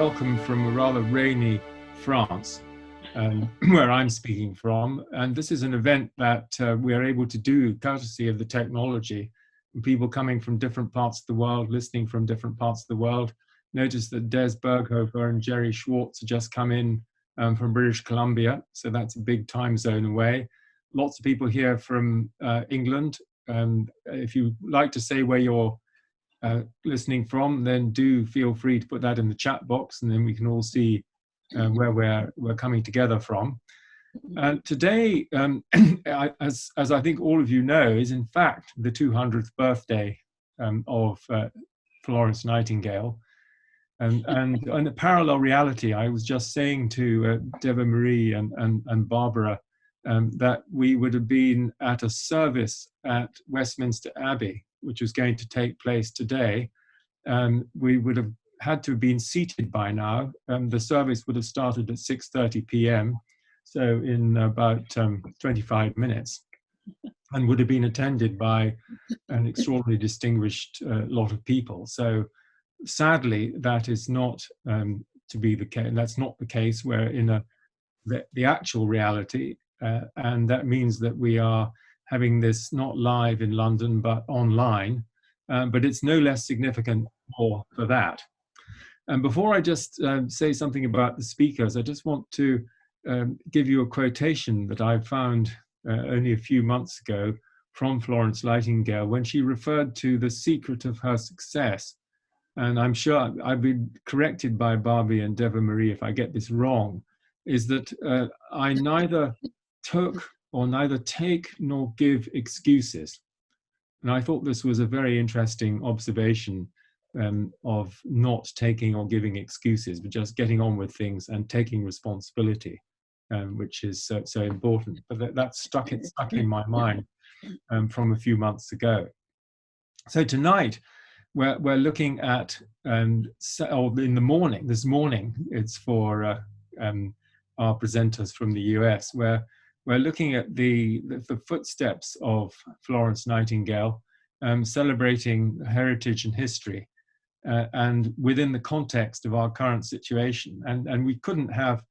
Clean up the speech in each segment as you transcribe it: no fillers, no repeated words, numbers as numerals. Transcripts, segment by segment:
welcome from a rather rainy France, where I'm speaking from. And this is an event that we are able to do courtesy of the technology. And people coming from different parts of the world, listening from different parts of the world. Notice that Des Berghofer and Jerry Schwartz have just come in from British Columbia, so that's a big time zone away. Lots of people here from England. If you like to say where you're listening from, then do feel free to put that in the chat box, and then we can all see where we're coming together from. Today, as I think all of you know, is in fact the 200th birthday of Florence Nightingale. And a parallel reality, I was just saying to Deva-Marie and Barbara that we would have been at a service at Westminster Abbey, which was going to take place today. We would have had to have been seated by now. The service would have started at 6:30 p.m., so in about 25 minutes, and would have been attended by an extraordinarily distinguished lot of people. So sadly, that is not to be the case. That's not the case. We're in the actual reality, and that means that we are having this not live in London, but online. But it's no less significant for that. And before I just say something about the speakers, I just want to give you a quotation that I found only a few months ago from Florence Nightingale when she referred to the secret of her success. And I'm sure I've been corrected by Barbie and Deva-Marie if I get this wrong, is that I neither took or neither take nor give excuses. And I thought this was a very interesting observation of not taking or giving excuses, but just getting on with things and taking responsibility, which is so important. But that stuck in my mind from a few months ago. So tonight, we're looking at, this morning, it's for our presenters from the US, where we're looking at the footsteps of Florence Nightingale, celebrating heritage and history, and within the context of our current situation. And we couldn't have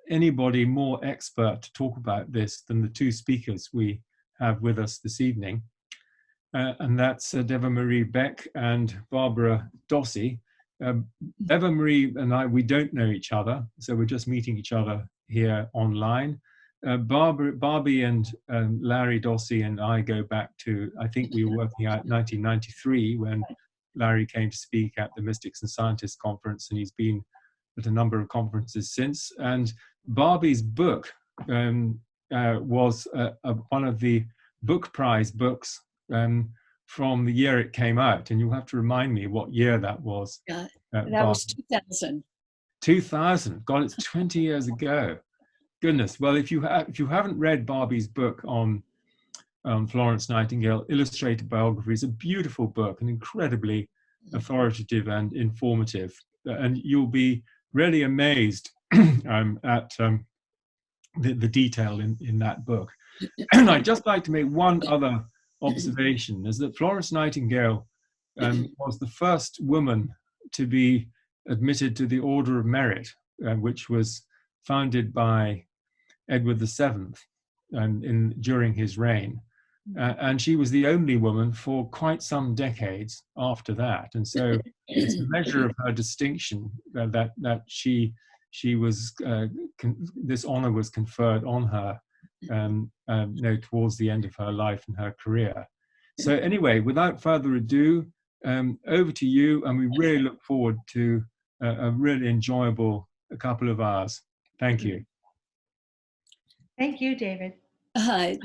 anybody more expert to talk about this than the two speakers we have with us this evening. And that's Deva-Marie Beck and Barbara Dossey. Deva-Marie and I, we don't know each other, so we're just meeting each other here online. Barbie and Larry Dossey and I go back to, I think we were working out 1993 when Larry came to speak at the Mystics and Scientists Conference, and he's been at a number of conferences since. And Barbie's book was one of the book prize books from the year it came out, and you'll have to remind me what year that was. That was 2000. 2000. God, it's 20 years ago. Goodness. Well, if you haven't read Barbie's book on Florence Nightingale, Illustrated Biography, is a beautiful book and incredibly authoritative and informative, and you'll be really amazed at the detail in that book. And I'd just like to make one other observation, is that Florence Nightingale was the first woman to be admitted to the Order of Merit, which was founded by Edward VII during his reign. And she was the only woman for quite some decades after that. And so it's a measure of her distinction that she was, this honor was conferred on her towards the end of her life and her career. So anyway, without further ado, over to you, and we really look forward to a really enjoyable couple of hours. Thank you. Thank you, David.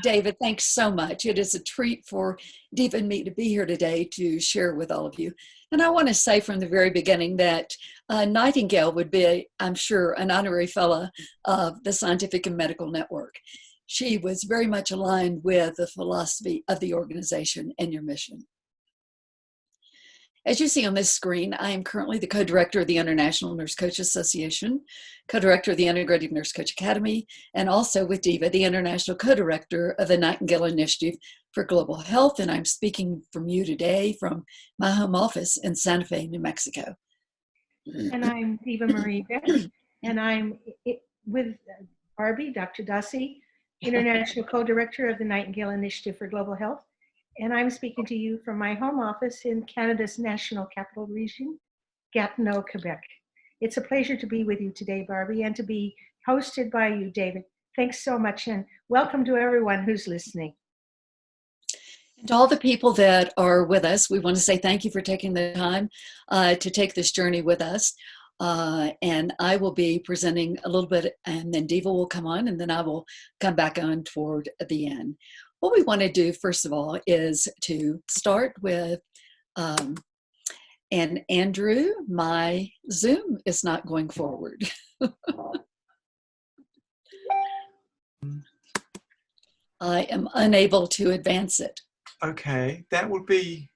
David, thanks so much. It is a treat for Deva and me to be here today to share with all of you. And I want to say from the very beginning that Nightingale would be, I'm sure, an honorary fellow of the Scientific and Medical Network. She was very much aligned with the philosophy of the organization and your mission. As you see on this screen, I am currently the co-director of the International Nurse Coach Association, co-director of the Integrative Nurse Coach Academy, and also with Deva, the international co-director of the Nightingale Initiative for Global Health. And I'm speaking from you today from my home office in Santa Fe, New Mexico. And I'm Deva-Marie Beck, and I'm with Barbie, Dr. Dossey, International Co-Director of the Nightingale Initiative for Global Health. And I'm speaking to you from my home office in Canada's National Capital Region, Gatineau, Quebec. It's a pleasure to be with you today, Barbie, and to be hosted by you, David. Thanks so much, and welcome to everyone who's listening. And to all the people that are with us, we want to say thank you for taking the time to take this journey with us. And I will be presenting a little bit, and then Deva will come on, and then I will come back on toward the end. What we want to do, first of all, is to start with, and Andrew, my Zoom is not going forward. I am unable to advance it. Okay, that would be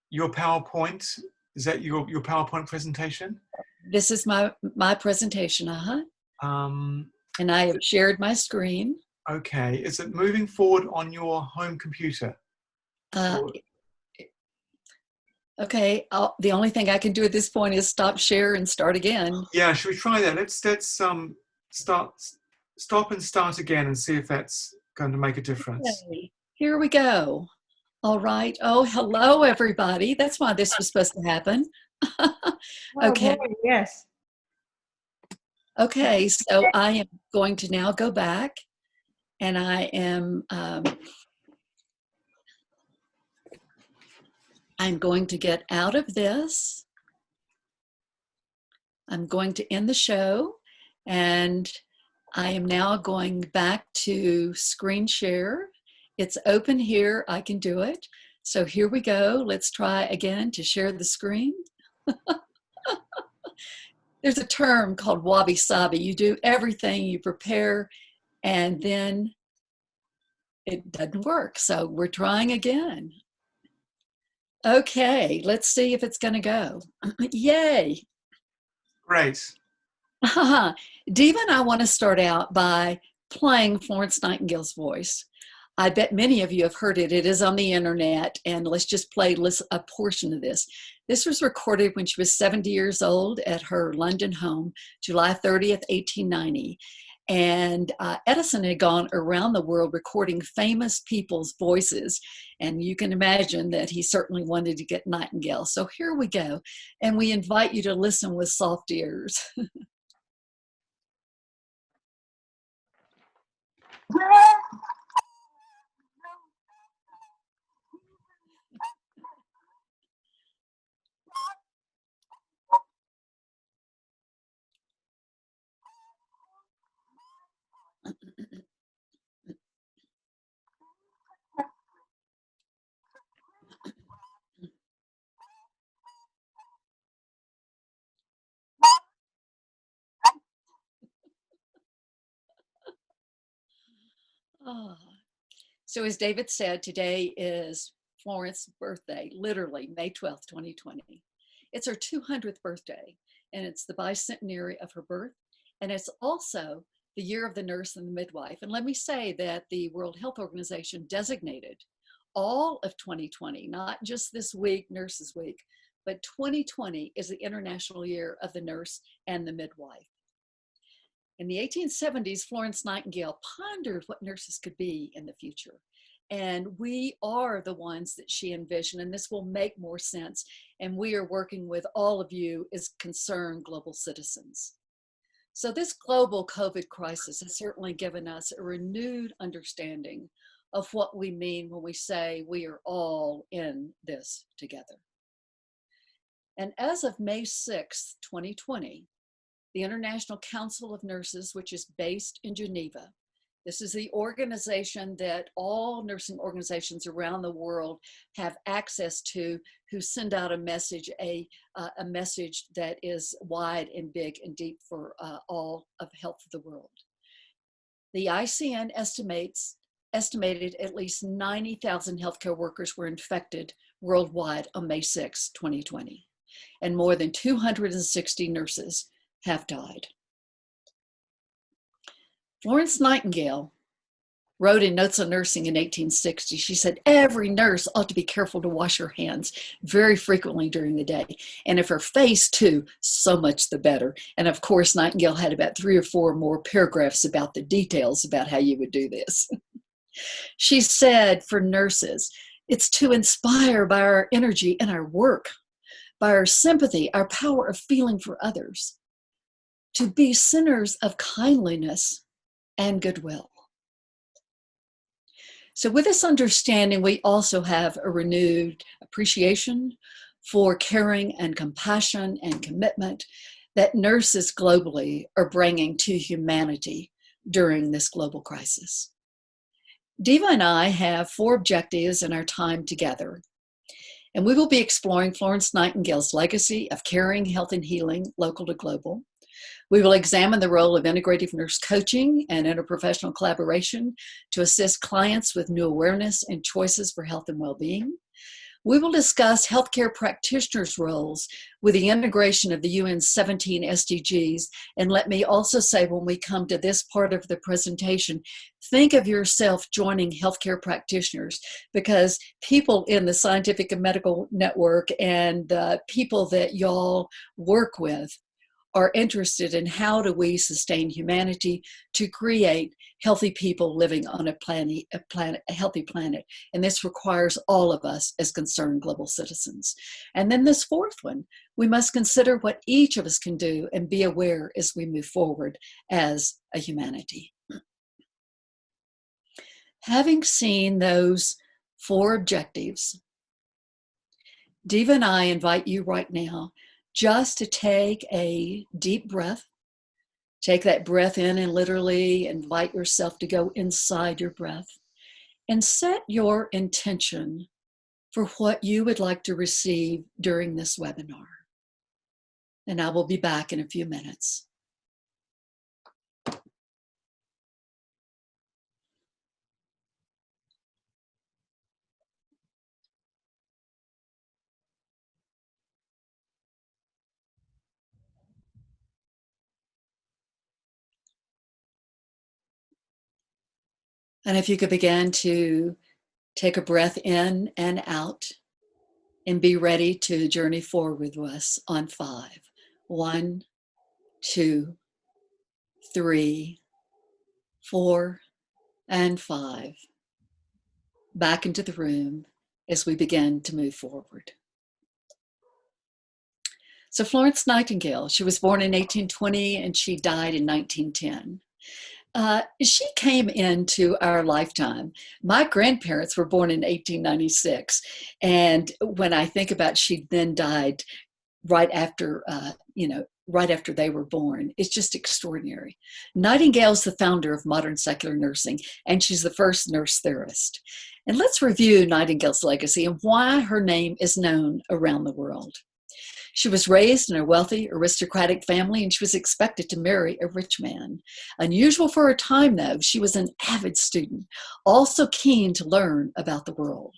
your PowerPoint. Is that your PowerPoint presentation? This is my presentation, and I have shared my screen. Okay, is it moving forward on your home computer? Okay, the only thing I can do at this point is stop share and start again. Yeah, should we try that? Let's stop and start again and see if that's going to make a difference. Okay, here we go. All right. Oh, hello, everybody. That's why this was supposed to happen. Okay. Oh, boy, yes. Okay, so I am going to now go back, and I am I'm going to get out of this. I'm going to end the show, and I am now going back to screen share. It's open here. I can do it. So here we go. Let's try again to share the screen. There's a term called wabi-sabi. You do everything, you prepare, and then it doesn't work. So we're trying again. Okay, let's see if it's going to go. Yay. Great. Deva and I want to start out by playing Florence Nightingale's voice. I bet many of you have heard it. It is on the internet, and let's just play a portion of this. This was recorded when she was 70 years old at her London home, July 30th, 1890. And Edison had gone around the world recording famous people's voices. And you can imagine that he certainly wanted to get Nightingale. So here we go. And we invite you to listen with soft ears. Oh. So as David said, today is Florence's birthday, literally May 12th, 2020. It's her 200th birthday, and it's the bicentenary of her birth, and it's also the year of the nurse and the midwife. And let me say that the World Health Organization designated all of 2020, not just this week, Nurses Week, but 2020 is the International Year of the Nurse and the Midwife. In the 1870s, Florence Nightingale pondered what nurses could be in the future. And we are the ones that she envisioned, and this will make more sense. And we are working with all of you as concerned global citizens. So this global COVID crisis has certainly given us a renewed understanding of what we mean when we say we are all in this together. And as of May 6th, 2020, the International Council of Nurses, which is based in Geneva. This is the organization that all nursing organizations around the world have access to, who send out a message, a message that is wide and big and deep for all of health of the world. The ICN estimated at least 90,000 healthcare workers were infected worldwide on May 6, 2020, and more than 260 nurses have died. Florence Nightingale wrote in Notes on Nursing in 1860, she said, every nurse ought to be careful to wash her hands very frequently during the day. And if her face too, so much the better. And of course, Nightingale had about 3 or 4 more paragraphs about the details about how you would do this. She said for nurses, it's to inspire by our energy and our work, by our sympathy, our power of feeling for others, to be centers of kindliness and goodwill. So with this understanding, we also have a renewed appreciation for caring and compassion and commitment that nurses globally are bringing to humanity during this global crisis. Deva and I have 4 objectives in our time together, and we will be exploring Florence Nightingale's legacy of caring, health, and healing, local to global. We will examine the role of integrative nurse coaching and interprofessional collaboration to assist clients with new awareness and choices for health and well-being. We will discuss healthcare practitioners' roles with the integration of the UN's 17 SDGs. And let me also say, when we come to this part of the presentation, think of yourself joining healthcare practitioners, because people in the scientific and medical network and the people that y'all work with are interested in how do we sustain humanity to create healthy people living on a healthy planet. And this requires all of us as concerned global citizens. And then this 4th one, we must consider what each of us can do and be aware as we move forward as a humanity. Having seen those 4 objectives, Deva and I invite you right now just to take a deep breath. Take that breath in and literally invite yourself to go inside your breath and set your intention for what you would like to receive during this webinar. And I will be back in a few minutes. And if you could begin to take a breath in and out and be ready to journey forward with us on 5. 1, 2, 3, 4, and 5. Back into the room as we begin to move forward. So Florence Nightingale, she was born in 1820 and she died in 1910. She came into our lifetime. My grandparents were born in 1896. And when I think about she then died right after, right after they were born, it's just extraordinary. Nightingale's the founder of modern secular nursing, and she's the first nurse theorist. And let's review Nightingale's legacy and why her name is known around the world. She was raised in a wealthy, aristocratic family, and she was expected to marry a rich man. Unusual for her time, though, she was an avid student, also keen to learn about the world.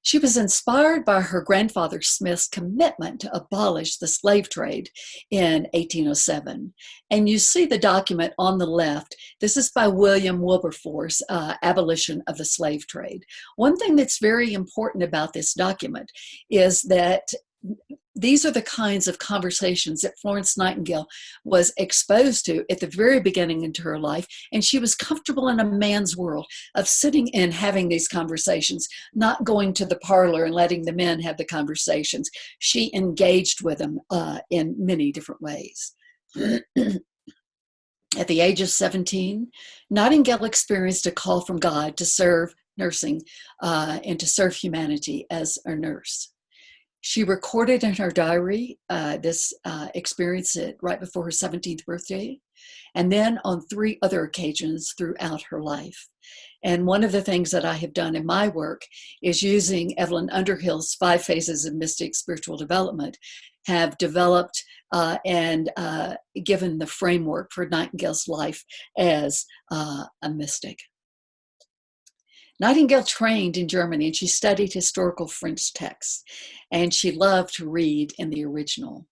She was inspired by her grandfather Smith's commitment to abolish the slave trade in 1807. And you see the document on the left. This is by William Wilberforce, Abolition of the Slave Trade. One thing that's very important about this document is that these are the kinds of conversations that Florence Nightingale was exposed to at the very beginning into her life, and she was comfortable in a man's world of sitting and having these conversations, not going to the parlor and letting the men have the conversations. She engaged with them in many different ways. At the age of 17, Nightingale experienced a call from God to serve nursing and to serve humanity as a nurse. She recorded in her diary this experience right before her 17th birthday, and then on 3 other occasions throughout her life. And one of the things that I have done in my work is using Evelyn Underhill's 5 phases of mystic spiritual development, have developed and given the framework for Nightingale's life as a mystic. Nightingale trained in Germany, and she studied historical French texts, and she loved to read in the original.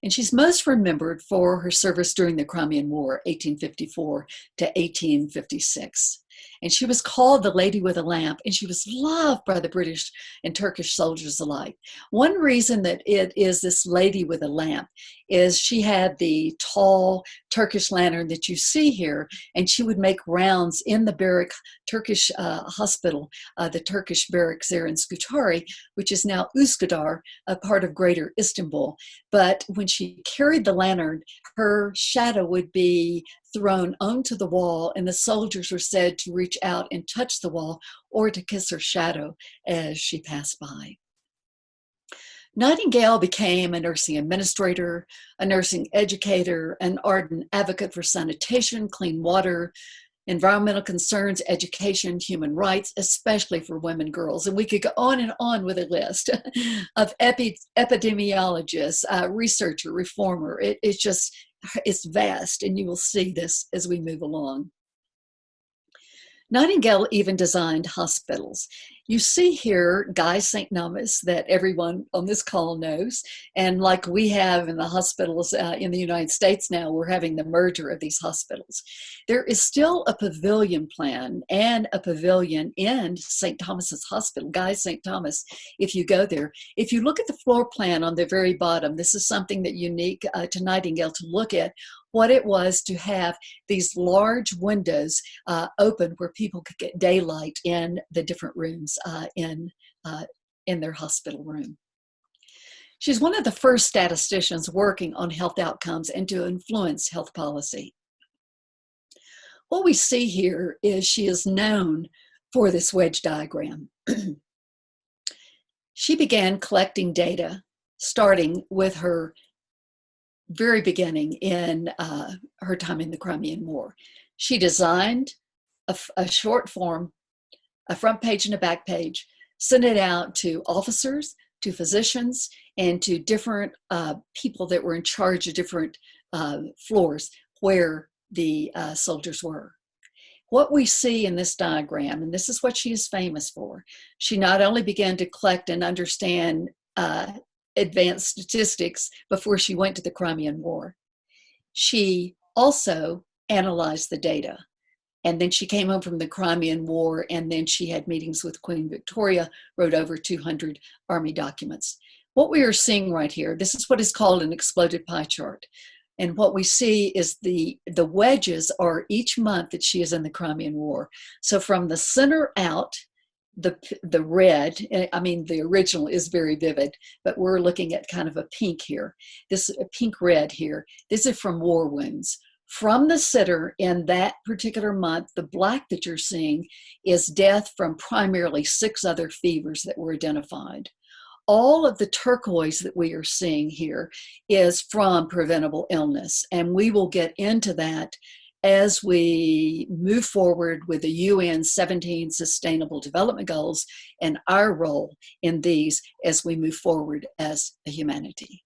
And she's most remembered for her service during the Crimean War, 1854 to 1856. And she was called the Lady with a Lamp, and she was loved by the British and Turkish soldiers alike. One reason that it is this Lady with a Lamp is she had the tall Turkish lantern that you see here, and she would make rounds in the barrack Turkish hospital, the Turkish barracks there in Scutari, which is now Üsküdar, a part of Greater Istanbul. But when she carried the lantern, her shadow would be thrown onto the wall, and the soldiers were said to reach out and touch the wall or to kiss her shadow as she passed by. Nightingale became a nursing administrator, a nursing educator, an ardent advocate for sanitation, clean water, environmental concerns, education, human rights, especially for women, girls. And we could go on with a list of epidemiologists, researcher, reformer. It's vast, and you will see this as we move along. Nightingale even designed hospitals. You see here Guy's St. Thomas that everyone on this call knows. And like we have in the hospitals in the United States now, we're having the merger of these hospitals. There is still a pavilion plan and a pavilion in St. Thomas's Hospital, Guy's St. Thomas, if you go there. If you look at the floor plan on the very bottom, this is something that unique to Nightingale to look at what it was to have these large windows open where people could get daylight in the different rooms in their hospital room. She's one of the first statisticians working on health outcomes and to influence health policy. What we see here is she is known for this wedge diagram. She began collecting data starting with her very beginning in her time in the Crimean War. She designed a short form, a front page and a back page, sent it out to officers, to physicians, and to different people that were in charge of different floors where the soldiers were. What we see in this diagram, and this is what she is famous for, she not only began to collect and understand advanced statistics before she went to the Crimean War. She also analyzed the data. And then she came home from the Crimean War, and then she had meetings with Queen Victoria, wrote over 200 Army documents. What we are seeing right here, this is what is called an exploded pie chart. And what we see is the wedges are each month that she is in the Crimean War. So from the center out, the red, I mean, the original is very vivid, but we're looking at kind of a pink here. This pink red here, this is from war wounds. From the center in that particular month, the black that you're seeing is death from primarily 6 other fevers that were identified. All of the turquoise that we are seeing here is from preventable illness, and we will get into that as we move forward with the UN 17 Sustainable Development Goals and our role in these as we move forward as a humanity.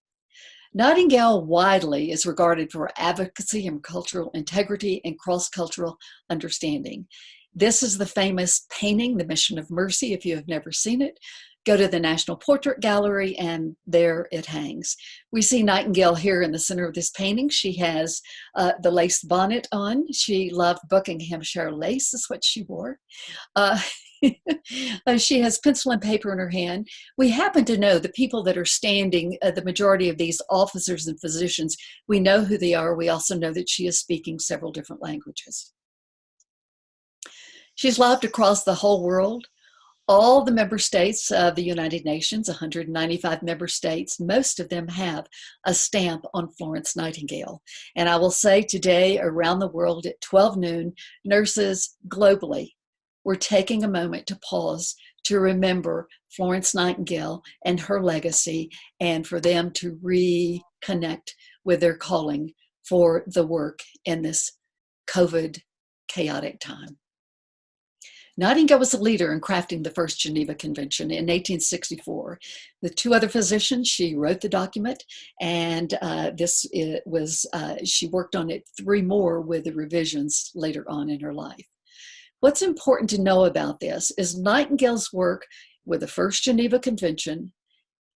Nightingale widely is regarded for advocacy and cultural integrity and cross-cultural understanding. This is the famous painting, The Mission of Mercy. If you have never seen it, go to the National Portrait Gallery, and there it hangs. We see Nightingale here in the center of this painting. She has the lace bonnet on. She loved Buckinghamshire lace, is what she wore. She has pencil and paper in her hand. We happen to know the people that are standing, the majority of these officers and physicians, we know who they are. We also know that she is speaking several different languages. She's loved across the whole world. All the member states of the United Nations, 195 member states, most of them have a stamp on Florence Nightingale. And I will say today, around the world at 12 noon, nurses globally were taking a moment to pause to remember Florence Nightingale and her legacy, and for them to reconnect with their calling for the work in this COVID chaotic time. Nightingale was a leader in crafting the first Geneva Convention in 1864. With 2 other physicians, she wrote the document, and she worked on it 3 more with the revisions later on in her life. What's important to know about this is Nightingale's work with the first Geneva Convention.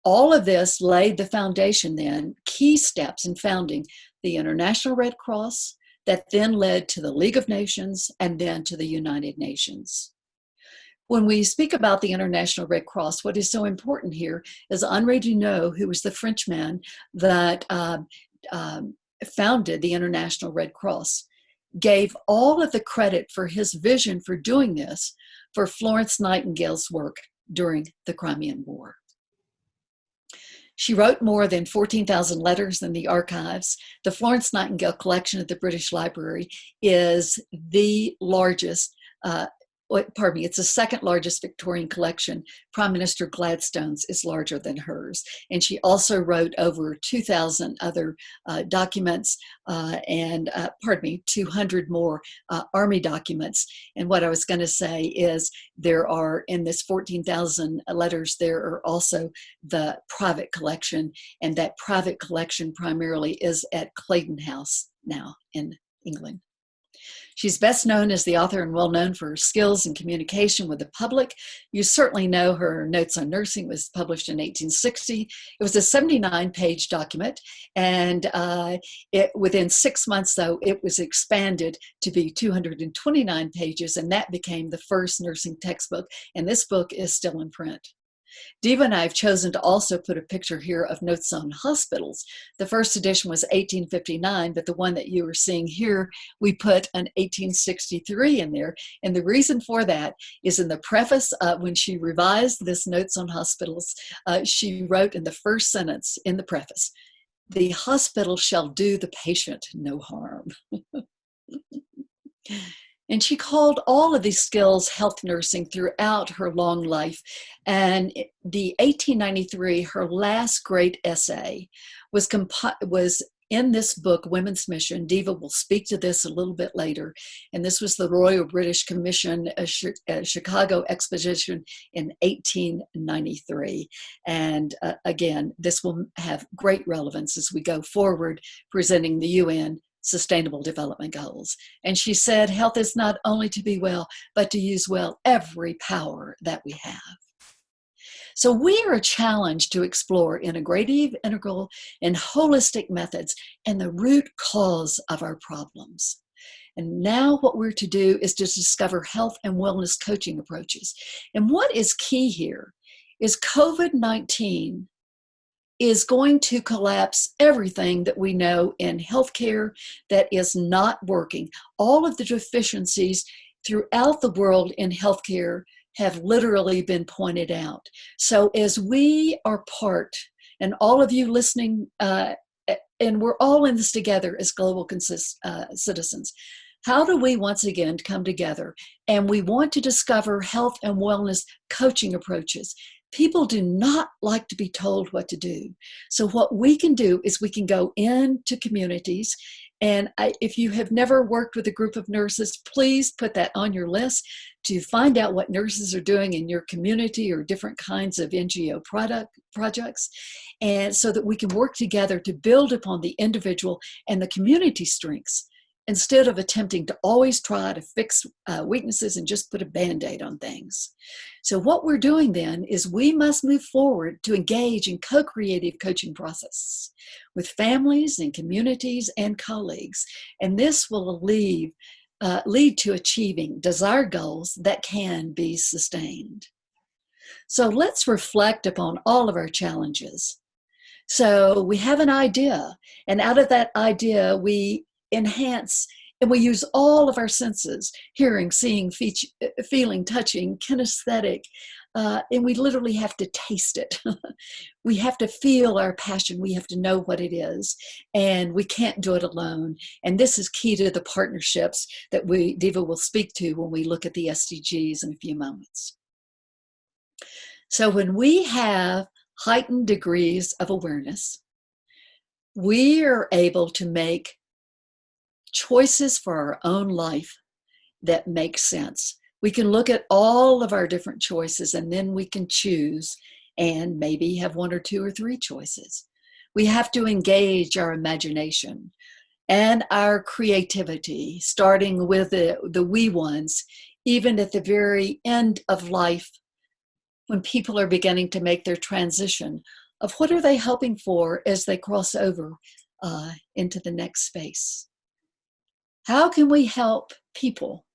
All of this laid the foundation then, key steps in founding the International Red Cross, that then led to the League of Nations and then to the United Nations. When we speak about the International Red Cross, what is so important here is Henri Dunant, who was the Frenchman that founded the International Red Cross, gave all of the credit for his vision for doing this for Florence Nightingale's work during the Crimean War. She wrote more than 14,000 letters in the archives. The Florence Nightingale collection at the British Library is the largest, it's the second largest Victorian collection. Prime Minister Gladstone's is larger than hers. And she also wrote over 2,000 other documents and 200 more army documents. And what I was going to say is there are, in this 14,000 letters, there are also the private collection. And that private collection primarily is at Claydon House now in England. She's best known as the author and well known for her skills in communication with the public. You certainly know her Notes on Nursing was published in 1860. It was a 79-page document, and within 6 months, though, it was expanded to be 229 pages, and that became the first nursing textbook, and this book is still in print. Deva and I have chosen to also put a picture here of Notes on Hospitals. The first edition was 1859, but the one that you are seeing here, we put an 1863 in there. And the reason for that is in the preface, when she revised this Notes on Hospitals, she wrote in the first sentence in the preface, "The hospital shall do the patient no harm." And she called all of these skills health nursing throughout her long life. And the 1893, her last great essay, was in this book, Women's Mission. Deva will speak to this a little bit later. And this was the Royal British Commission Chicago Exposition in 1893. And again, this will have great relevance as we go forward, presenting the UN Sustainable Development Goals. And she said, health is not only to be well, but to use well every power that we have. So we are challenged to explore integrative, integral, and holistic methods and the root cause of our problems. And now what we're to do is to discover health and wellness coaching approaches. And what is key here is COVID-19 is going to collapse everything that we know in healthcare that is not working. All of the deficiencies throughout the world in healthcare have literally been pointed out. So as we are part, and all of you listening, and we're all in this together as global citizens, how do we once again come together? And we want to discover health and wellness coaching approaches. People do not like to be told what to do. So what we can do is we can go into communities. And if you have never worked with a group of nurses, please put that on your list to find out what nurses are doing in your community or different kinds of NGO projects. And so that we can work together to build upon the individual and the community strengths, instead of attempting to always try to fix weaknesses and just put a Band-Aid on things. So what we're doing then is we must move forward to engage in co-creative coaching processes with families and communities and colleagues. And this will lead to achieving desired goals that can be sustained. So let's reflect upon all of our challenges. So we have an idea, and out of that idea, we enhance and we use all of our senses: hearing, seeing, feeling, touching, kinesthetic, and we literally have to taste it. We have to feel our passion. We have to know what it is, and we can't do it alone. And this is key to the partnerships that Deva will speak to when we look at the SDGs in a few moments. So when we have heightened degrees of awareness, we are able to make choices for our own life that make sense. We can look at all of our different choices, and then we can choose and maybe have one or two or three choices. We have to engage our imagination and our creativity, starting with the wee ones, even at the very end of life, when people are beginning to make their transition of what are they hoping for as they cross over into the next space. How can we help people?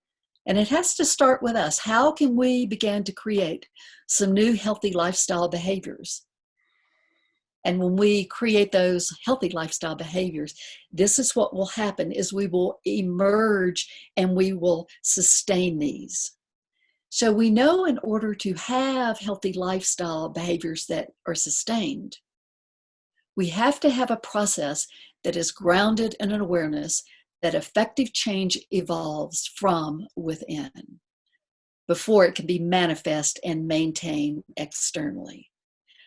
And it has to start with us. How can we begin to create some new healthy lifestyle behaviors? And when we create those healthy lifestyle behaviors, this is what will happen is we will emerge and we will sustain these. So we know in order to have healthy lifestyle behaviors that are sustained, we have to have a process that is grounded in an awareness that effective change evolves from within before it can be manifest and maintained externally.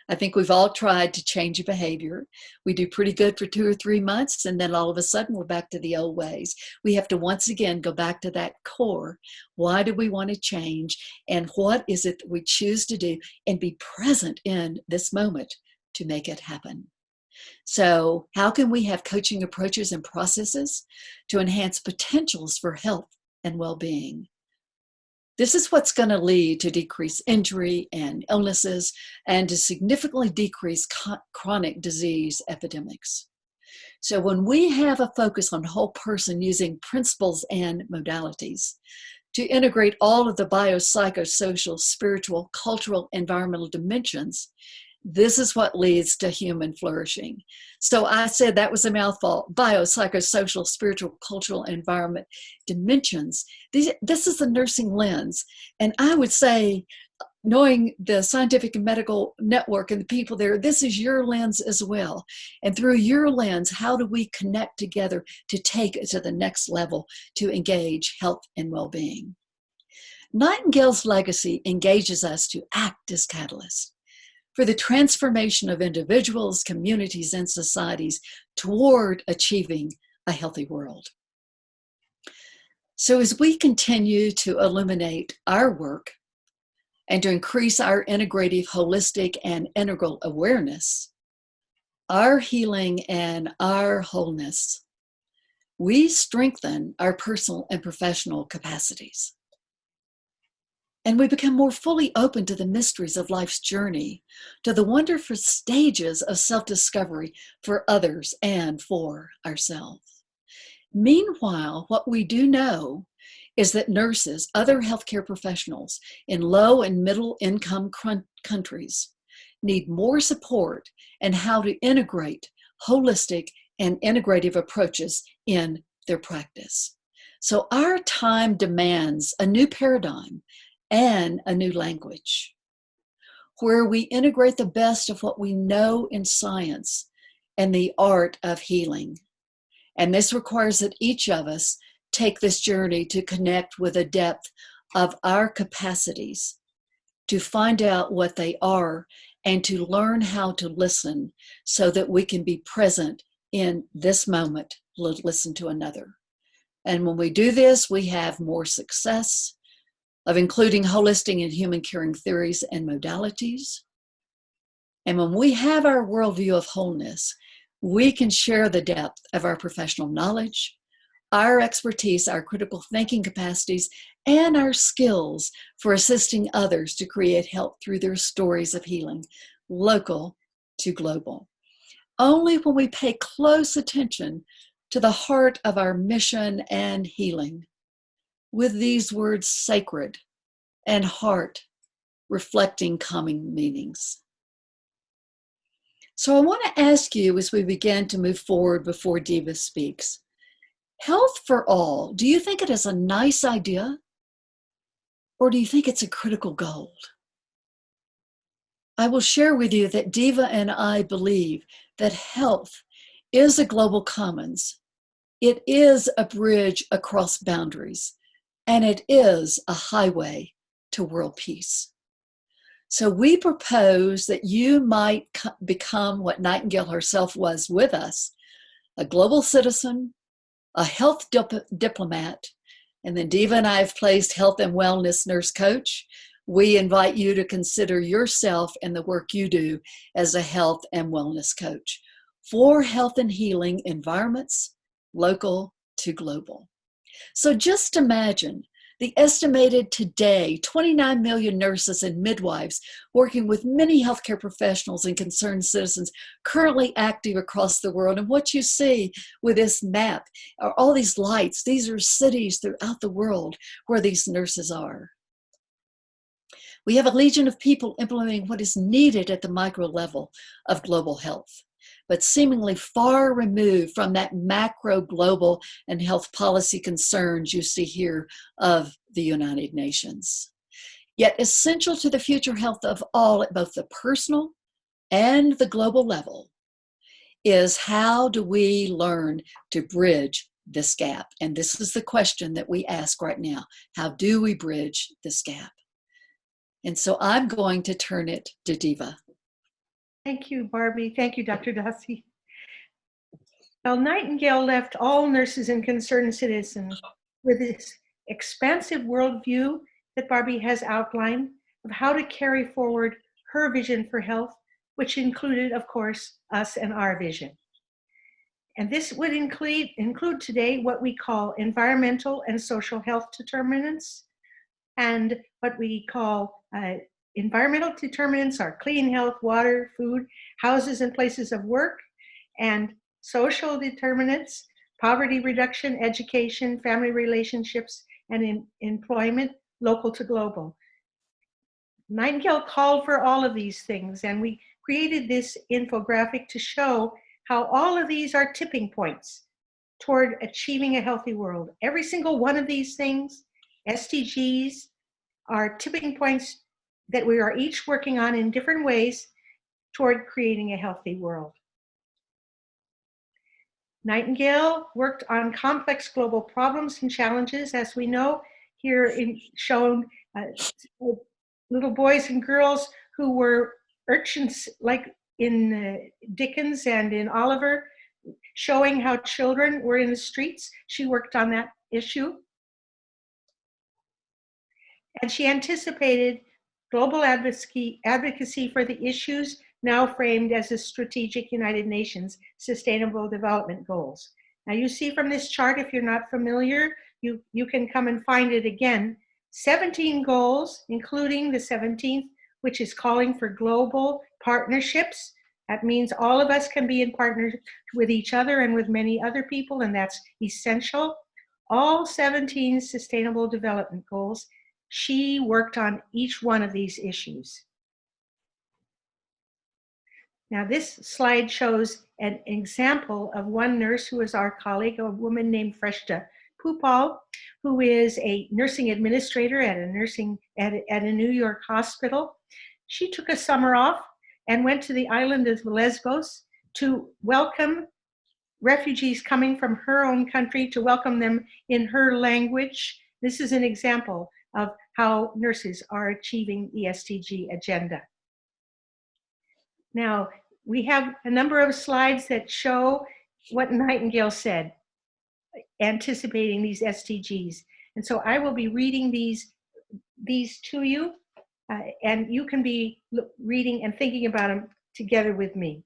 I think we've all tried to change a behavior. We do pretty good for 2 or 3 months, and then all of a sudden we're back to the old ways. We have to once again go back to that core. Why do we want to change? And what is it that we choose to do? And be present in this moment to make it happen. So how can we have coaching approaches and processes to enhance potentials for health and well-being? This is what's going to lead to decreased injury and illnesses and to significantly decrease chronic disease epidemics. So when we have a focus on whole person using principles and modalities to integrate all of the biopsychosocial, spiritual, cultural, environmental dimensions, this is what leads to human flourishing. So I said that was a mouthful. Biopsychosocial, spiritual, cultural, environment dimensions. This is the nursing lens. And I would say, knowing the scientific and medical network and the people there, this is your lens as well. And through your lens, how do we connect together to take it to the next level to engage health and well-being? Nightingale's legacy engages us to act as catalysts for the transformation of individuals, communities, and societies toward achieving a healthy world. So as we continue to illuminate our work and to increase our integrative, holistic, and integral awareness, our healing and our wholeness, we strengthen our personal and professional capacities. And we become more fully open to the mysteries of life's journey, to the wonderful stages of self-discovery for others and for ourselves. Meanwhile, what we do know is that nurses, other healthcare professionals in low and middle income countries need more support in how to integrate holistic and integrative approaches in their practice. So our time demands a new paradigm and a new language, where we integrate the best of what we know in science and the art of healing. And this requires that each of us take this journey to connect with the depth of our capacities, to find out what they are, and to learn how to listen so that we can be present in this moment, listen to another. And when we do this, we have more success of including holistic and human caring theories and modalities. And when we have our worldview of wholeness, we can share the depth of our professional knowledge, our expertise, our critical thinking capacities, and our skills for assisting others to create health through their stories of healing, local to global. Only when we pay close attention to the heart of our mission and healing, with these words sacred and heart reflecting common meanings. So I want to ask you as we begin to move forward before Deva speaks, health for all, do you think it is a nice idea or do you think it's a critical goal? I will share with you that Deva and I believe that health is a global commons. It is a bridge across boundaries. And it is a highway to world peace. So we propose that you might become what Nightingale herself was with us, a global citizen, a health diplomat, and then Deva and I have placed health and wellness nurse coach. We invite you to consider yourself and the work you do as a health and wellness coach for health and healing environments, local to global. So just imagine The estimated today 29 million nurses and midwives working with many healthcare professionals and concerned citizens currently active across the world. And what you see with this map are all these lights. These are cities throughout the world where these nurses are. We have a legion of people implementing what is needed at the micro level of global health, but seemingly far removed from that macro global and health policy concerns you see here of the United Nations. Yet essential to the future health of all at both the personal and the global level is, how do we learn to bridge this gap? And this is the question that we ask right now. How do we bridge this gap? And so I'm going to turn it to Deva. Thank you, Barbie. Thank you, Dr. Dossey. Well, Nightingale left all nurses and concerned citizens with this expansive worldview that Barbie has outlined of how to carry forward her vision for health, which included, of course, us and our vision. And this would include today what we call environmental and social health determinants, and what we call environmental determinants are clean health, water, food, houses and places of work, and social determinants, poverty reduction, education, family relationships, and employment, local to global. Nightingale called for all of these things, and we created this infographic to show how all of these are tipping points toward achieving a healthy world. Every single one of these things, SDGs, are tipping points that we are each working on in different ways toward creating a healthy world. Nightingale worked on complex global problems and challenges, as we know, here shown little boys and girls who were urchins like in Dickens and in Oliver, showing how children were in the streets. She worked on that issue. And she anticipated global advocacy for the issues now framed as the strategic United Nations Sustainable Development Goals. Now you see from this chart, if you're not familiar, you can come and find it again. 17 goals, including the 17th, which is calling for global partnerships. That means all of us can be in partnership with each other and with many other people, and that's essential. All 17 Sustainable Development Goals, she worked on each one of these issues. Now this slide shows an example of one nurse who is our colleague, a woman named Freshta Pupal, who is a nursing administrator at a New York hospital. She took a summer off and went to the island of Lesbos to welcome refugees coming from her own country, to welcome them in her language. This is an example of how nurses are achieving the SDG agenda. Now, we have a number of slides that show what Nightingale said, anticipating these SDGs. And so I will be reading these to you, and you can be reading and thinking about them together with me.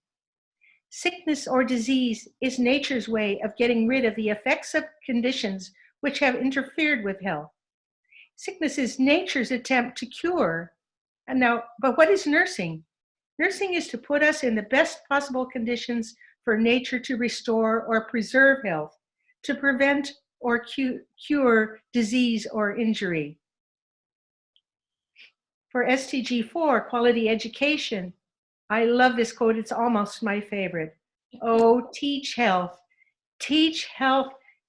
Sickness or disease is nature's way of getting rid of the effects of conditions which have interfered with health. Sickness is nature's attempt to cure. And now, but what is nursing? Nursing is to put us in the best possible conditions for nature to restore or preserve health, to prevent or cure disease or injury. For SDG 4, quality education, I love this quote, it's almost my favorite. Oh, teach health,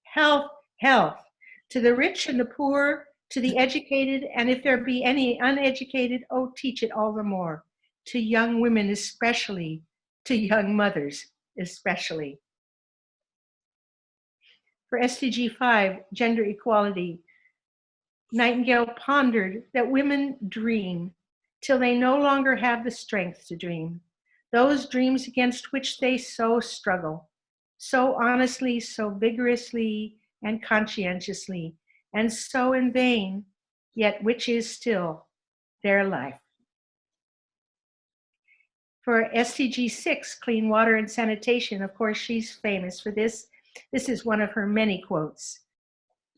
health, health, to the rich and the poor, to the educated, and if there be any uneducated, oh, teach it all the more. To young women especially, to young mothers especially. For SDG 5, gender equality, Nightingale pondered that women dream till they no longer have the strength to dream. Those dreams against which they so struggle, so honestly, so vigorously and conscientiously, and so in vain, yet which is still their life. For SDG 6, clean water and sanitation, of course, she's famous for this. This is one of her many quotes.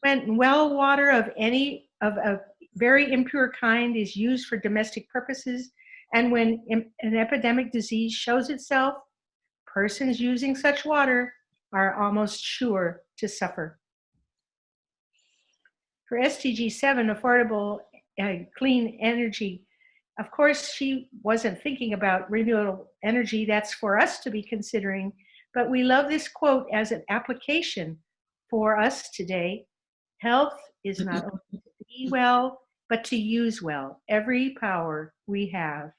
When well water of any of a very impure kind is used for domestic purposes. And when an epidemic disease shows itself, persons using such water are almost sure to suffer. For SDG 7, affordable clean energy, of course, she wasn't thinking about renewable energy. That's for us to be considering. But we love this quote as an application for us today. Health is not only to be well, but to use well every power we have.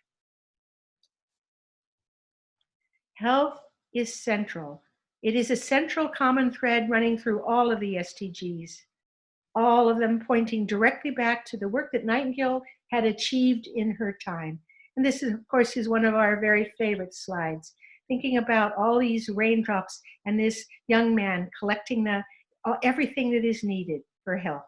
Health is central. It is a central common thread running through all of the SDGs, all of them pointing directly back to the work that Nightingale had achieved in her time. And this, is, of course, is one of our very favorite slides, thinking about all these raindrops and this young man collecting everything that is needed for health.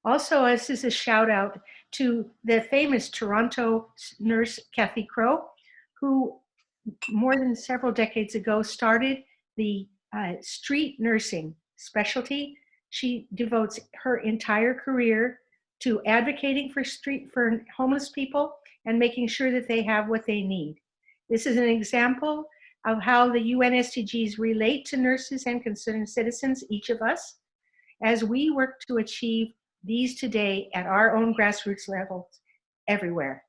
Also, this is a shout out to the famous Toronto nurse, Kathy Crow, who more than several decades ago started the street nursing specialty. She devotes her entire career to advocating for homeless people and making sure that they have what they need. This is an example of how the UN SDGs relate to nurses and concerned citizens, each of us, as we work to achieve these today at our own grassroots levels everywhere.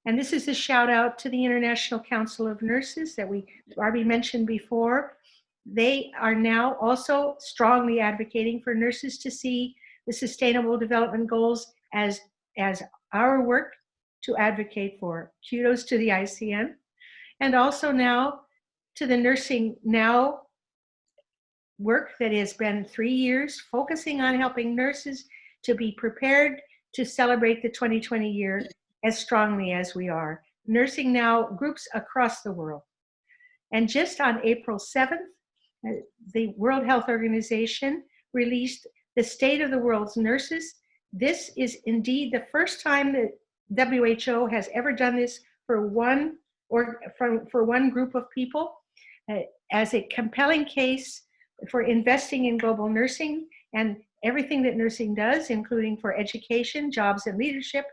And this is a shout out to the International Council of Nurses that Barbie mentioned before. They are now also strongly advocating for nurses to see the Sustainable Development Goals as our work to advocate for. Kudos to the ICN. And also now to the Nursing Now work that has been 3 years, focusing on helping nurses to be prepared to celebrate the 2020 year as strongly as we are. Nursing Now groups across the world. And just on April 7th, the World Health Organization released the State of the World's Nurses. This is indeed the first time that WHO has ever done this for one group of people, as a compelling case for investing in global nursing and everything that nursing does, including for education, jobs, and leadership.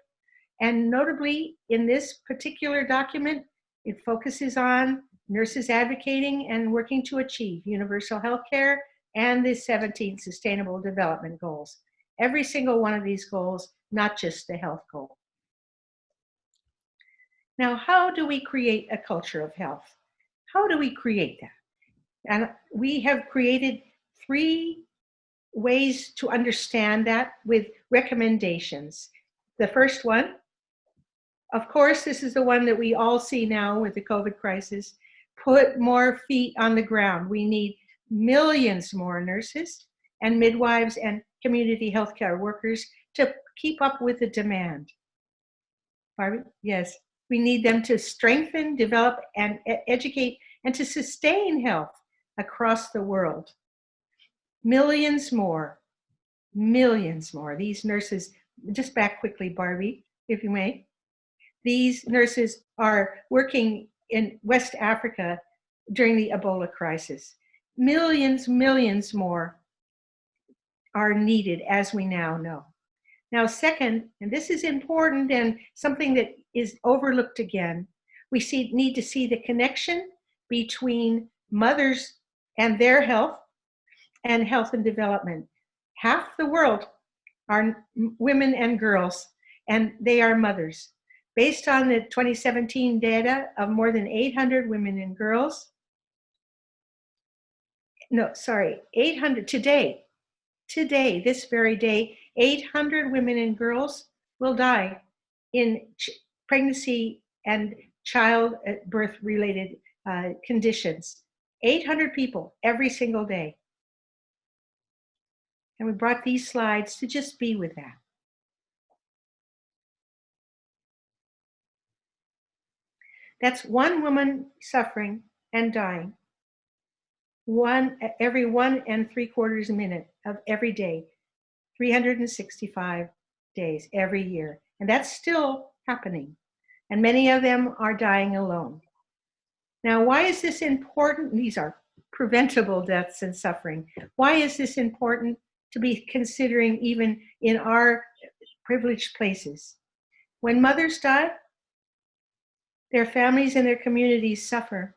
And notably, in this particular document, it focuses on nurses advocating and working to achieve universal health care and the 17 Sustainable Development Goals. Every single one of these goals, not just the health goal. Now, how do we create a culture of health? How do we create that? And we have created 3 ways to understand that with recommendations. The first one, of course, this is the one that we all see now with the COVID crisis. Put more feet on the ground. We need millions more nurses and midwives and community healthcare workers to keep up with the demand. Barbie? Yes, we need them to strengthen, develop, and educate, and to sustain health across the world. Millions more. These nurses, just back quickly, Barbie, if you may. These nurses are working in West Africa during the Ebola crisis. Millions more are needed, as we now know. Now, second, and this is important and something that is overlooked again, we need to see the connection between mothers and their health and health and development. Half the world are women and girls, and they are mothers. Based on the 2017 data of more than 800 women and girls, 800 today, this very day, 800 women and girls will die in pregnancy and childbirth related conditions. 800 people every single day. And we brought these slides to just be with that. That's one woman suffering and dying every 1 3/4 minute of every day, 365 days every year. And that's still happening. And many of them are dying alone. Now, why is this important? These are preventable deaths and suffering. Why is this important to be considering even in our privileged places? When mothers die, their families and their communities suffer,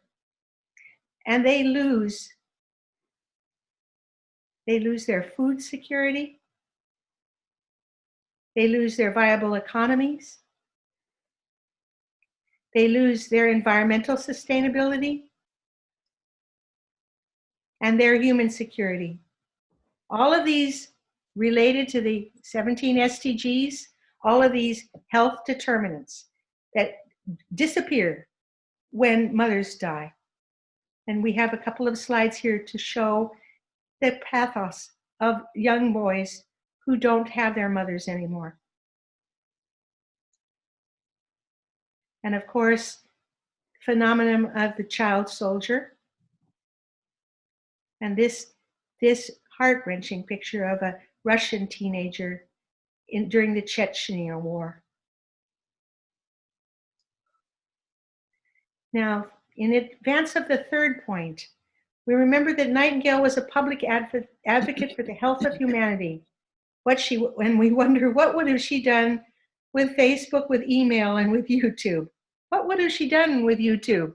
and they lose their food security, they lose their viable economies, they lose their environmental sustainability, and their human security. All of these related to the 17 SDGs, all of these health determinants that disappear when mothers die. And we have a couple of slides here to show the pathos of young boys who don't have their mothers anymore. And of course, phenomenon of the child soldier. And this heart-wrenching picture of a Russian teenager during the Chechnya War. Now, in advance of the third point, we remember that Nightingale was a public advocate for the health of humanity. And we wonder, what would have she done with Facebook, with email, and with YouTube? What would have she done with YouTube?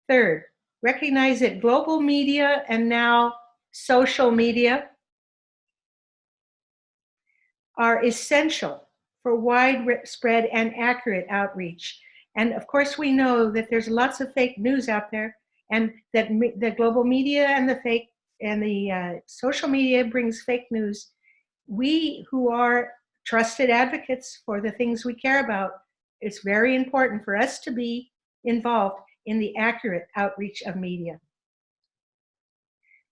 Third, recognize that global media and now social media are essential for widespread and accurate outreach. And of course, we know that there's lots of fake news out there, and that the global media and the social media brings fake news. We who are trusted advocates for the things we care about, it's very important for us to be involved in the accurate outreach of media.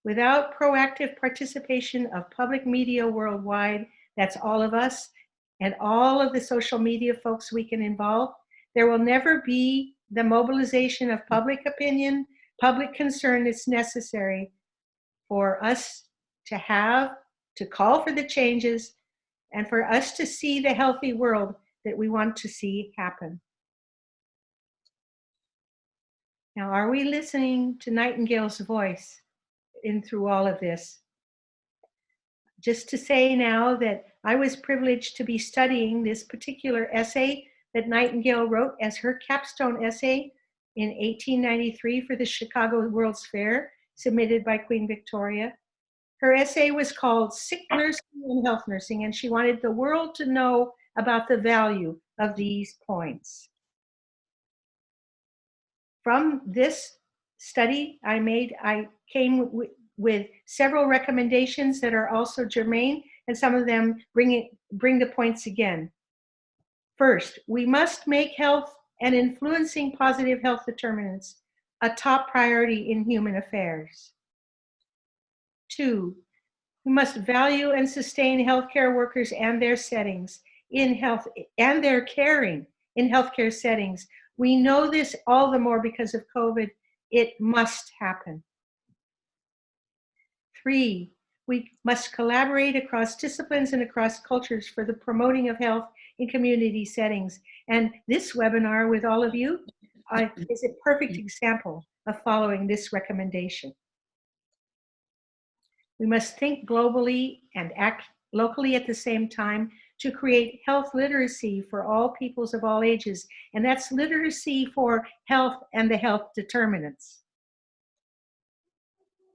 Without proactive participation of public media worldwide, that's all of us and all of the social media folks we can involve, there will never be the mobilization of public opinion, public concern that's necessary for us to call for the changes and for us to see the healthy world that we want to see happen. Now, are we listening to Nightingale's voice through all of this? Just to say now that I was privileged to be studying this particular essay that Nightingale wrote as her capstone essay in 1893 for the Chicago World's Fair, submitted by Queen Victoria. Her essay was called Sick Nursing and Health Nursing, and she wanted the world to know about the value of these points. From this study I came with several recommendations that are also germane, and some of them bring the points again. First, we must make health and influencing positive health determinants a top priority in human affairs. 2, we must value and sustain healthcare workers and their settings in health and their caring in healthcare settings. We know this all the more because of COVID. It must happen. 3, we must collaborate across disciplines and across cultures for the promoting of health in community settings. And this webinar with all of you is a perfect example of following this recommendation. We must think globally and act locally at the same time to create health literacy for all peoples of all ages. And that's literacy for health and the health determinants.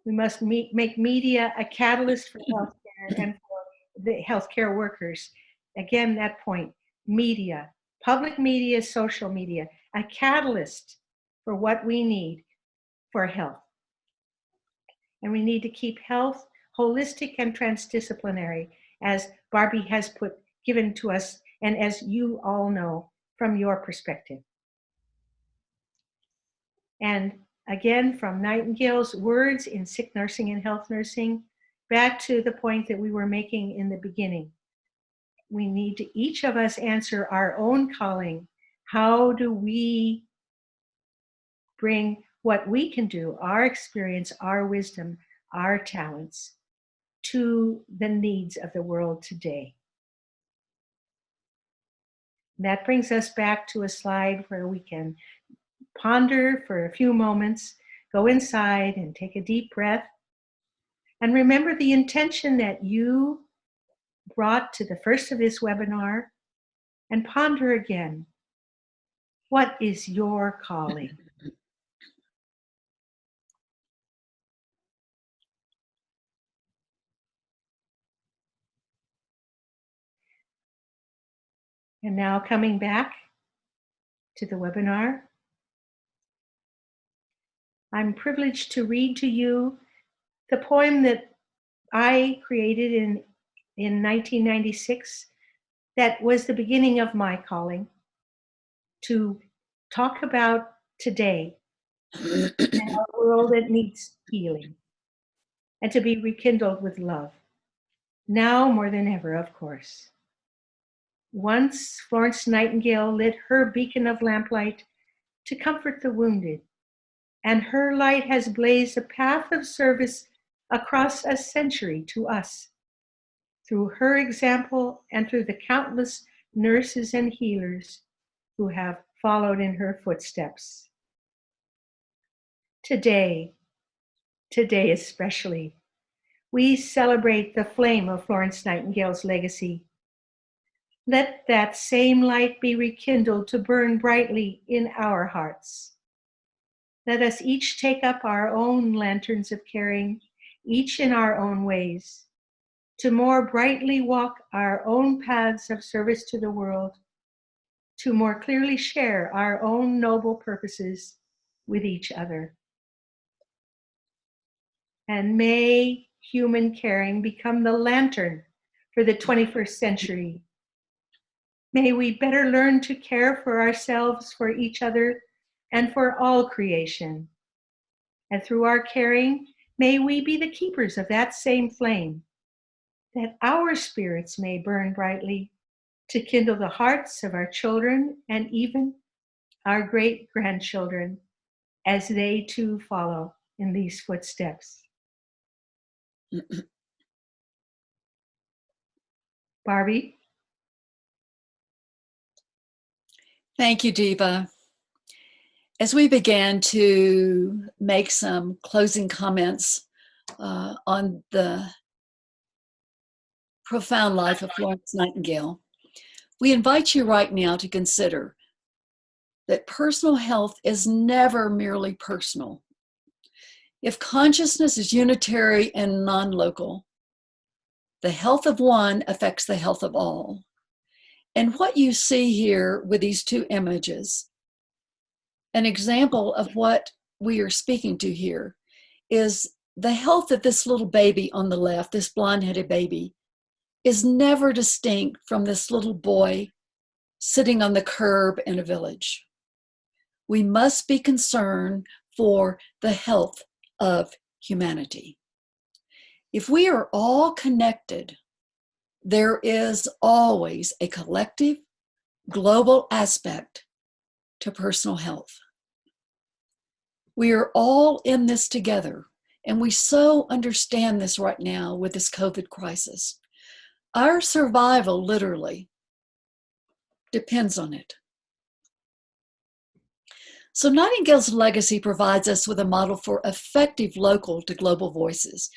We must make media a catalyst for healthcare and for the healthcare workers. Again, that point, media, public media, social media, a catalyst for what we need for health. And we need to keep health holistic and transdisciplinary, as Barbie has given to us, and as you all know from your perspective. And again, from Nightingale's words in Sick Nursing and Health Nursing, back to the point that we were making in the beginning. We need to each of us answer our own calling. How do we bring what we can do, our experience, our wisdom, our talents, to the needs of the world today? That brings us back to a slide where we can ponder for a few moments, go inside and take a deep breath. And remember the intention that you brought to the first of this webinar, and ponder again. What is your calling? And now coming back to the webinar, I'm privileged to read to you the poem that I created in 1996 that was the beginning of my calling to talk about today in a world that needs healing and to be rekindled with love. Now more than ever, of course. Once Florence Nightingale lit her beacon of lamplight to comfort the wounded, and her light has blazed a path of service across a century to us. Through her example and through the countless nurses and healers who have followed in her footsteps. Today especially, we celebrate the flame of Florence Nightingale's legacy. Let that same light be rekindled to burn brightly in our hearts. Let us each take up our own lanterns of caring, each in our own ways, to more brightly walk our own paths of service to the world, to more clearly share our own noble purposes with each other. And may human caring become the lantern for the 21st century. May we better learn to care for ourselves, for each other, and for all creation. And through our caring, may we be the keepers of that same flame, that our spirits may burn brightly to kindle the hearts of our children and even our great-grandchildren as they too follow in these footsteps. Barbie? Thank you, Deva. As we began to make some closing comments on the profound life of Florence Nightingale, we invite you right now to consider that personal health is never merely personal. If consciousness is unitary and non-local, the health of one affects the health of all. And what you see here with these two images, an example of what we are speaking to here, is the health of this little baby on the left, this blonde-headed baby, is never distinct from this little boy sitting on the curb in a village. We must be concerned for the health of humanity. If we are all connected, there is always a collective, global aspect to personal health. We are all in this together, and we so understand this right now with this COVID crisis. Our survival literally depends on it. So Nightingale's legacy provides us with a model for effective local to global voices,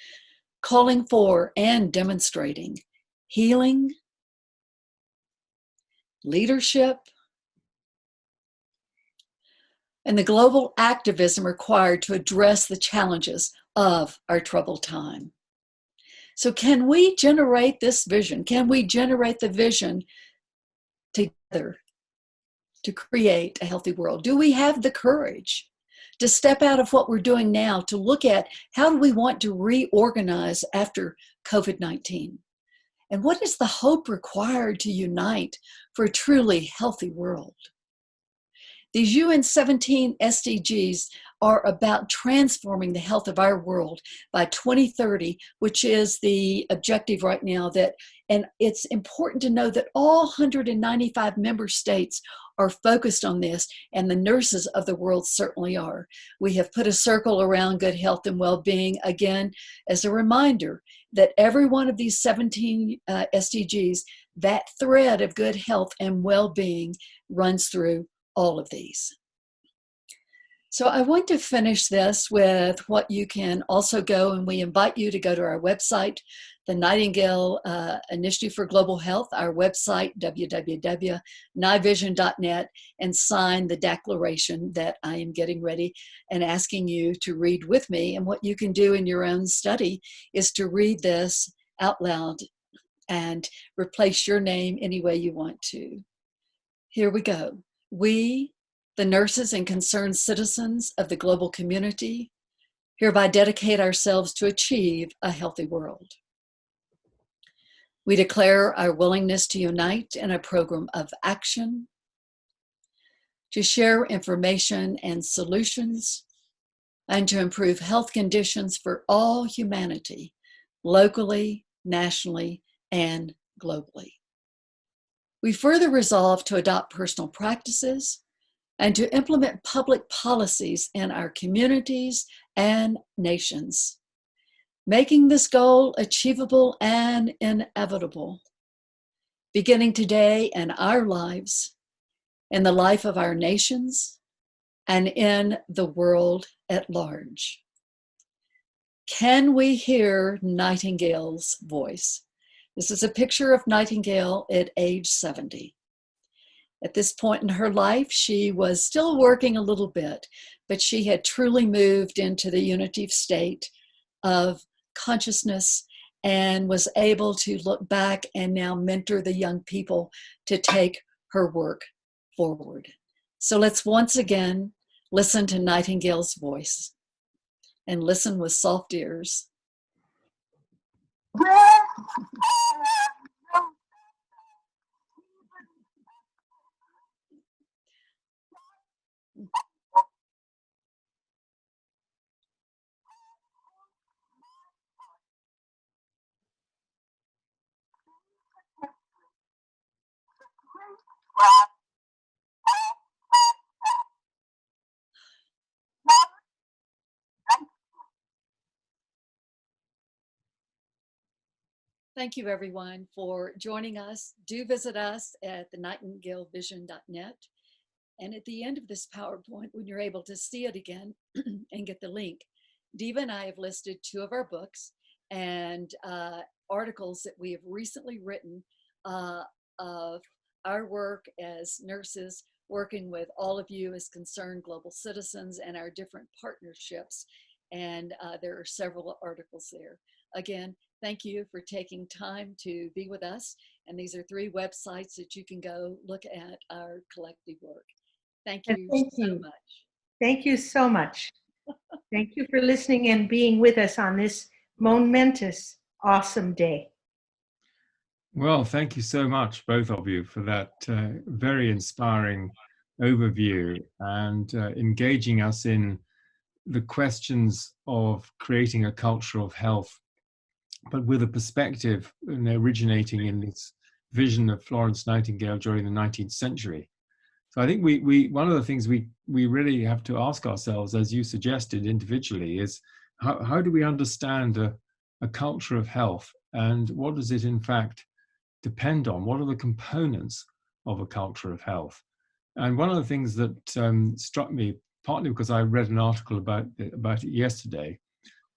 calling for and demonstrating healing, leadership, and the global activism required to address the challenges of our troubled time. So can we generate this vision? Can we generate the vision together to create a healthy world? Do we have the courage to step out of what we're doing now to look at how do we want to reorganize after COVID-19? And what is the hope required to unite for a truly healthy world? These UN 17 SDGs are about transforming the health of our world by 2030, which is the objective right now. And it's important to know that all 195 member states are focused on this, and the nurses of the world certainly are. We have put a circle around good health and well-being, again, as a reminder that every one of these 17 SDGs, that thread of good health and well-being runs through all of these. So I want to finish this with what you can also go, and we invite you to go to our website, the Nightingale Initiative for Global Health, our website, www.nivision.net, and sign the declaration that I am getting ready and asking you to read with me. And what you can do in your own study is to read this out loud and replace your name any way you want to. Here we go. We, the nurses and concerned citizens of the global community, hereby dedicate ourselves to achieve a healthy world. We declare our willingness to unite in a program of action, to share information and solutions, and to improve health conditions for all humanity, locally, nationally, and globally. We further resolve to adopt personal practices and to implement public policies in our communities and nations, making this goal achievable and inevitable, beginning today in our lives, in the life of our nations, and in the world at large. Can we hear Nightingale's voice? This is a picture of Nightingale at age 70. At this point in her life, she was still working a little bit, but she had truly moved into the unitive state of consciousness and was able to look back and now mentor the young people to take her work forward. So let's once again listen to Nightingale's voice and listen with soft ears. Thank you, everyone, for joining us. Do visit us at thenightingalevision.net. And at the end of this PowerPoint, when you're able to see it again and get the link, Deva and I have listed 2 of our books and articles that we have recently written of our work as nurses, working with all of you as concerned global citizens and our different partnerships. And there are several articles there. Again, thank you for taking time to be with us. And these are 3 websites that you can go look at our collective work. Thank you so much. Thank you so much. Thank you for listening and being with us on this momentous, awesome day. Well, thank you so much, both of you, for that very inspiring overview and engaging us in the questions of creating a culture of health, but with a perspective originating in this vision of Florence Nightingale during the 19th century. So I think we one of the things we really have to ask ourselves, as you suggested individually, is how do we understand a culture of health, and what does it in fact depend on? What are the components of a culture of health? And one of the things that struck me, partly because I read an article about it yesterday,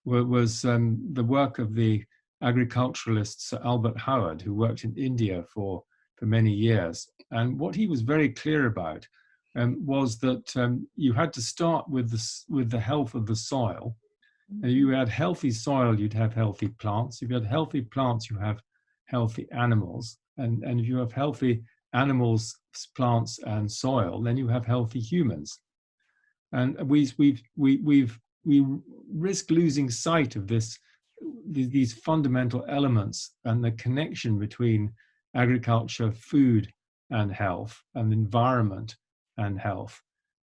was the work of the agriculturalist Sir Albert Howard, who worked in India for many years. And what he was very clear about was that you had to start with the health of the soil. And you had healthy soil, you'd have healthy plants. If you had healthy plants, you have healthy animals. And if you have healthy animals, plants, and soil, then you have healthy humans. And we risk losing sight of these fundamental elements and the connection between agriculture, food, and health, and environment and health.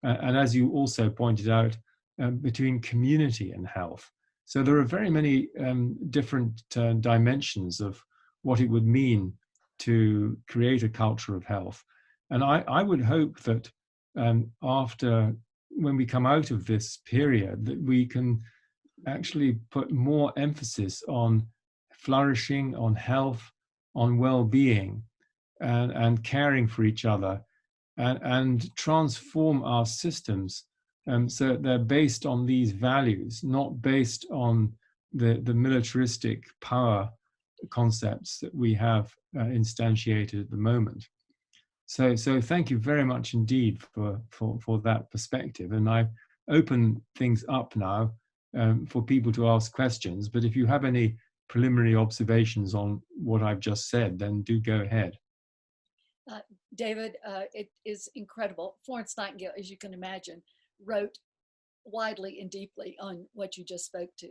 And as you also pointed out, between community and health. So there are very many different dimensions of what it would mean to create a culture of health. And I would hope that when we come out of this period, that we can actually put more emphasis on flourishing, on health, on well-being, and caring for each other, and transform our systems So they're based on these values, not based on the militaristic power concepts that we have instantiated at the moment. So thank you very much indeed for that perspective. And I open things up now for people to ask questions. But if you have any preliminary observations on what I've just said, then do go ahead. David, it is incredible. Florence Nightingale, as you can imagine, wrote widely and deeply on what you just spoke to.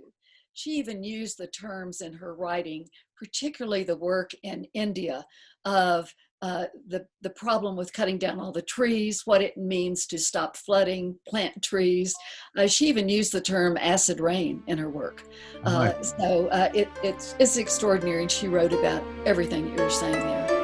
She even used the terms in her writing, particularly the work in India of the problem with cutting down all the trees, what it means to stop flooding, plant trees. She even used the term acid rain in her work. Right. So it's extraordinary, and she wrote about everything that you were saying there.